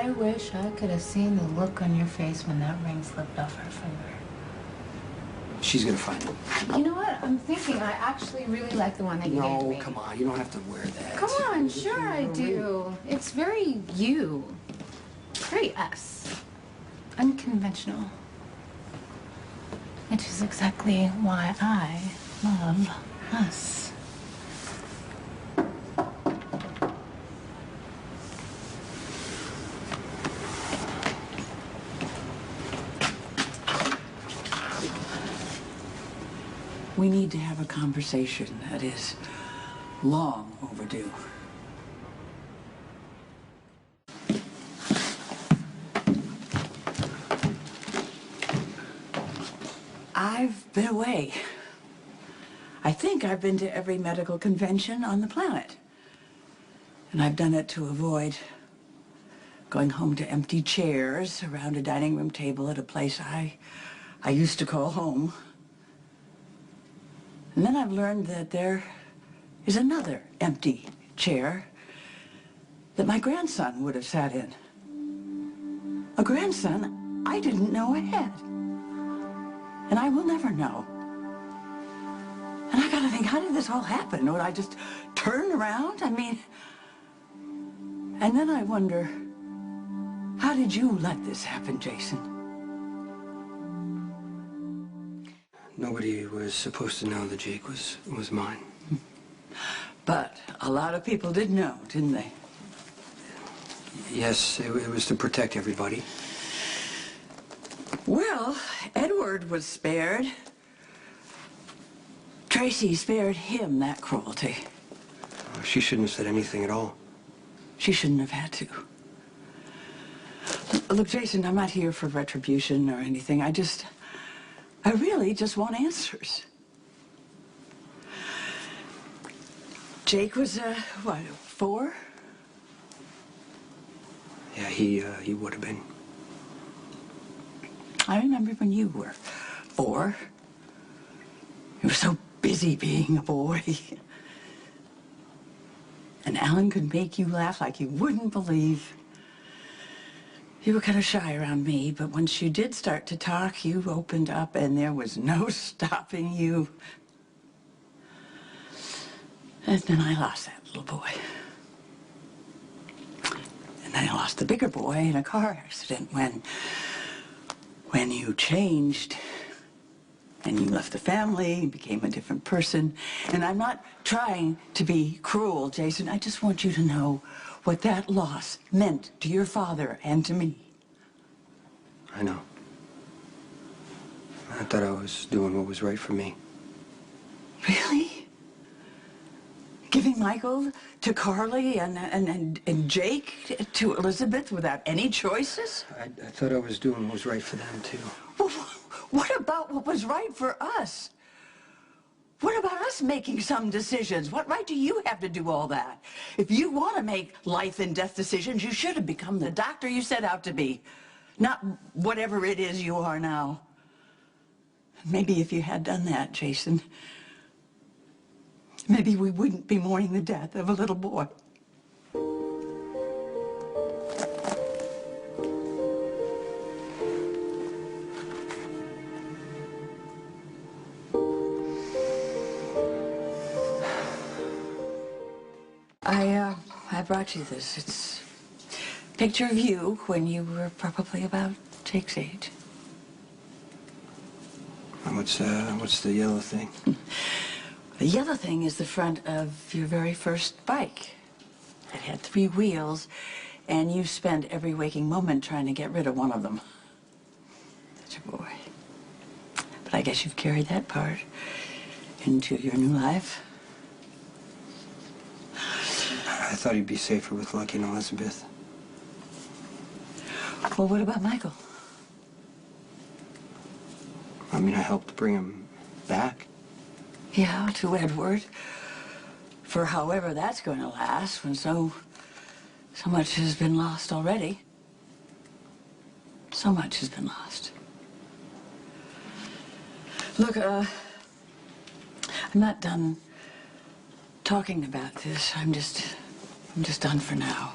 I wish I could have seen the look on your face when that ring slipped off her finger. She's gonna find it. You know what? I'm thinking I actually really like the one that you gave to me. No, come on. You don't have to wear that. Come on, sure I do. It's very you. Very us. Unconventional. Which is exactly why I love us. We need to have a conversation that is long overdue. I've been away. I think I've been to every medical convention on the planet. And I've done it to avoid going home to empty chairs around a dining room table at a place I used to call home. And then I've learned that there is another empty chair that my grandson would have sat in. A grandson I didn't know I had. And I will never know. And I gotta think, how did this all happen? Would I just turn around? I mean, and then I wonder, how did you let this happen, Jason? Nobody was supposed to know that Jake was mine. But a lot of people did know, didn't they? Yes, it was to protect everybody. Well, Edward was spared. Tracy spared him that cruelty. She shouldn't have said anything at all. She shouldn't have had to. Look, Jason, I'm not here for retribution or anything. I really just want answers. Jake was, what, 4? Yeah, he would have been. I remember when you were 4. You were so busy being a boy. And Alan could make you laugh like you wouldn't believe. You were kind of shy around me, but once you did start to talk, you opened up and there was no stopping you. And then I lost that little boy. And then I lost the bigger boy in a car accident when you changed and you left the family, became a different person. And I'm not trying to be cruel, Jason. I just want you to know what that loss meant to your father and to me. I know. I thought I was doing what was right for me. Really? Giving Michael to Carly and Jake to Elizabeth without any choices? I thought I was doing what was right for them, too. Well, what about what was right for us? What about us making some decisions? What right do you have to do all that? If you want to make life and death decisions, you should have become the doctor you set out to be, not whatever it is you are now. Maybe if you had done that, Jason, maybe we wouldn't be mourning the death of a little boy. I brought you this. It's a picture of you when you were probably about Jake's age. What's the yellow thing? The yellow thing is the front of your very first bike. It had 3 wheels, and you spent every waking moment trying to get rid of one of them. Such a boy. But I guess you've carried that part into your new life. I thought he'd be safer with Lucky and Elizabeth. Well, what about Michael? I mean, I helped bring him back. Yeah, to Edward. For however that's going to last when so much has been lost already. So much has been lost. Look, I'm not done talking about this. I'm just done for now.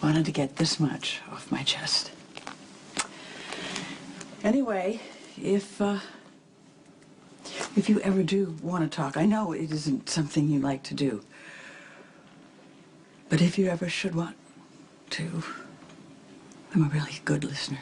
wanted to get this much off my chest. Anyway, if you ever do want to talk, I know it isn't something you like to do, but if you ever should want to, I'm a really good listener.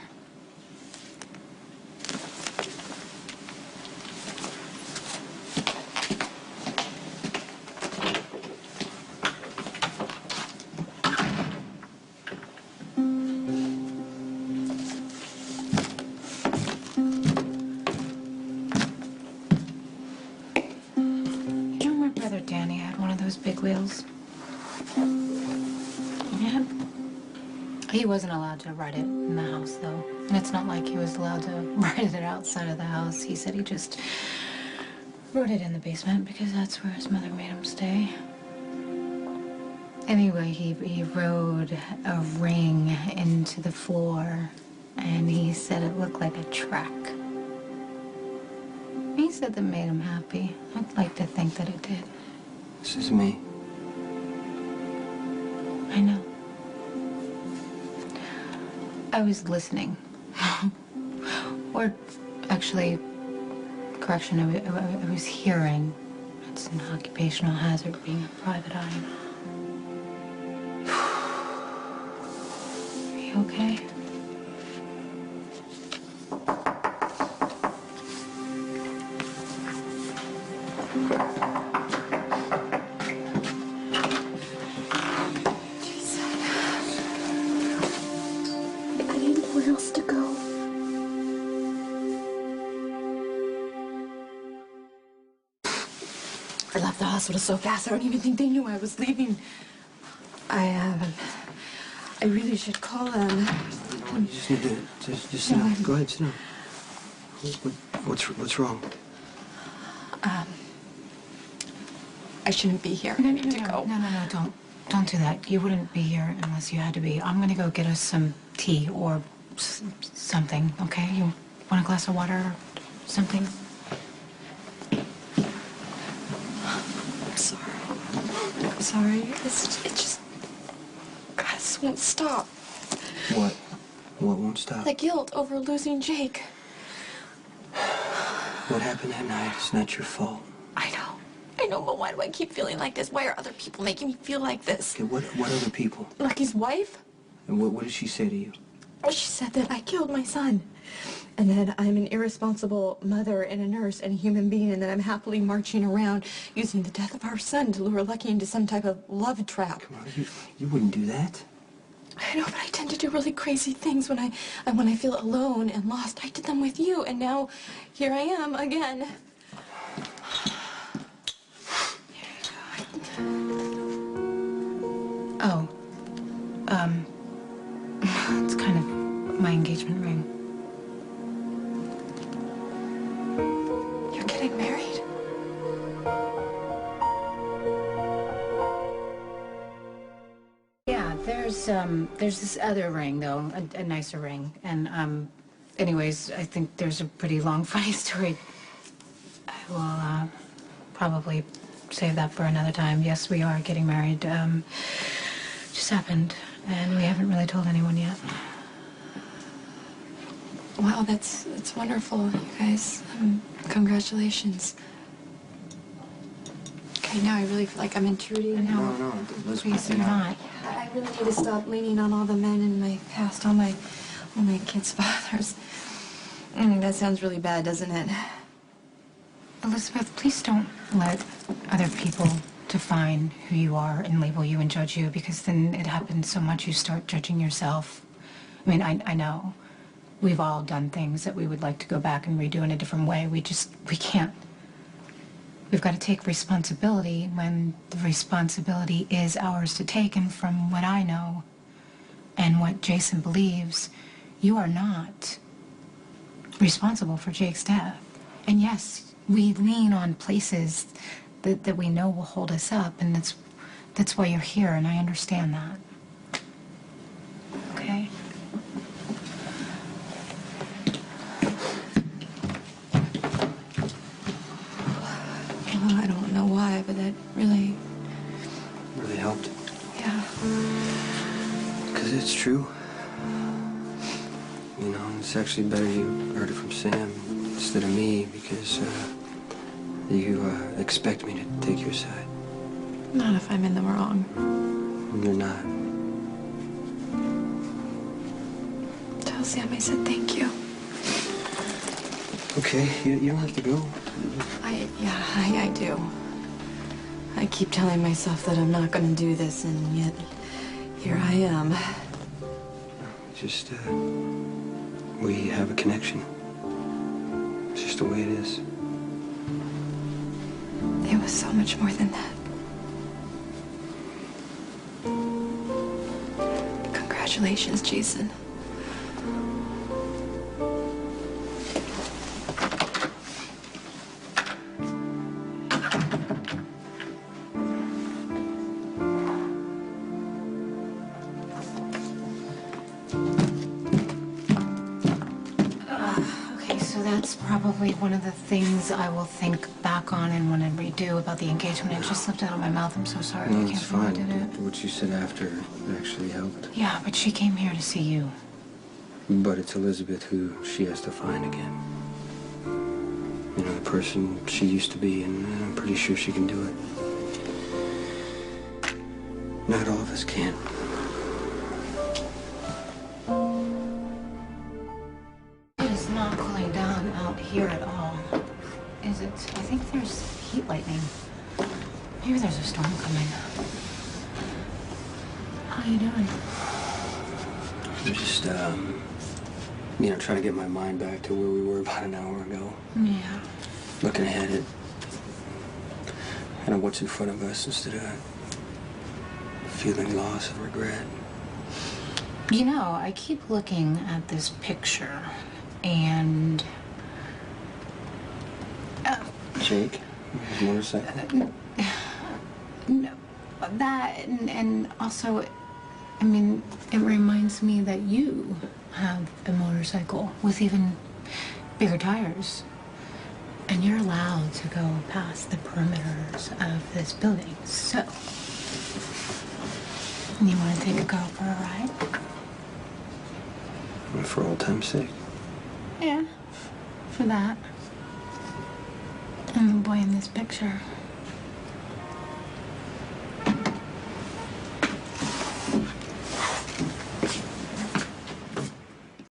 Danny had one of those big wheels. Yeah. He wasn't allowed to ride it in the house, though. And it's not like he was allowed to ride it outside of the house. He said he just rode it in the basement because that's where his mother made him stay. Anyway, he rode a ring into the floor, and he said it looked like a track. He said that made him happy. I'd like to think that it did. This is me. I know. I was listening. Or actually, correction, I was hearing. It's an occupational hazard being a private eye. Are you okay? Else to go. I left the hospital so fast, I don't even think they knew I was leaving. I really should call them. No, you just need to just sit down. Go ahead, sit down. What's wrong? I shouldn't be here. I need to go. No, don't do that. You wouldn't be here unless you had to be. I'm gonna go get us some tea or something, okay? You want a glass of water or something? I'm sorry. I'm sorry. It just... God, this won't stop. What? What won't stop? The guilt over losing Jake. What happened that night is not your fault. I know, but why do I keep feeling like this? Why are other people making me feel like this? Okay, what other people? Lucky's wife? And what did she say to you? She said that I killed my son, and that I'm an irresponsible mother and a nurse and a human being, and that I'm happily marching around using the death of our son to lure Lucky into some type of love trap. Come on, you wouldn't do that. I know, but I tend to do really crazy things when I feel alone and lost. I did them with you, and now here I am again. Oh, it's kind of my engagement ring. You're getting married? Yeah, there's this other ring though, a nicer ring, and anyways, I think there's a pretty long, funny story. I will probably save that for another time. Yes, we are getting married. Just happened, and we haven't really told anyone yet. Wow, that's wonderful, you guys. Congratulations. Okay, now I really feel like I'm intruding. No, Please do not. I really need to stop leaning on all the men in my past, all my kids' fathers. That sounds really bad, doesn't it? Elizabeth, please don't let other people define who you are and label you and judge you, because then it happens so much you start judging yourself. I mean, I know we've all done things that we would like to go back and redo in a different way. We can't. We've got to take responsibility when the responsibility is ours to take. And from what I know and what Jason believes, you are not responsible for Jake's death. And yes, we lean on places that we know will hold us up, and that's why you're here, and I understand that. Okay? Well, I don't know why, but that really Really helped. yeah. Because true. You know, it's actually better you heard it from Sam instead of me because you expect me to take your side. Not if I'm in the wrong. You're not. Tell Sam I said thank you. Okay, you don't have to go. I do. I keep telling myself that I'm not going to do this, and yet here I am. Just, we have a connection. It's just the way it is. It was so much more than that. Congratulations, Jason. Okay, so that's probably one of the things I will think back on and want to redo about the engagement. It just slipped out of my mouth. I'm so sorry. No, I it's can't fine. believe I did it. What you said after actually helped. Yeah, but she came here to see you. But it's Elizabeth who she has to find again. You know, the person she used to be, and I'm pretty sure she can do it. Not all of us can. It is not cooling down out here at all, is it? I think there's heat lightning. Maybe there's a storm coming. How are you doing? I'm just, you know, trying to get my mind back to where we were about an hour ago. Yeah. Looking ahead at, what's in front of us instead of feeling loss and regret. You know, I keep looking at this picture, and... Jake, his motorcycle. No, that, and also, I mean, it reminds me that you have a motorcycle with even bigger tires. And you're allowed to go past the perimeters of this building. So, you want to take a girl for a ride? For old time's sake. Yeah, for that. And the boy in this picture.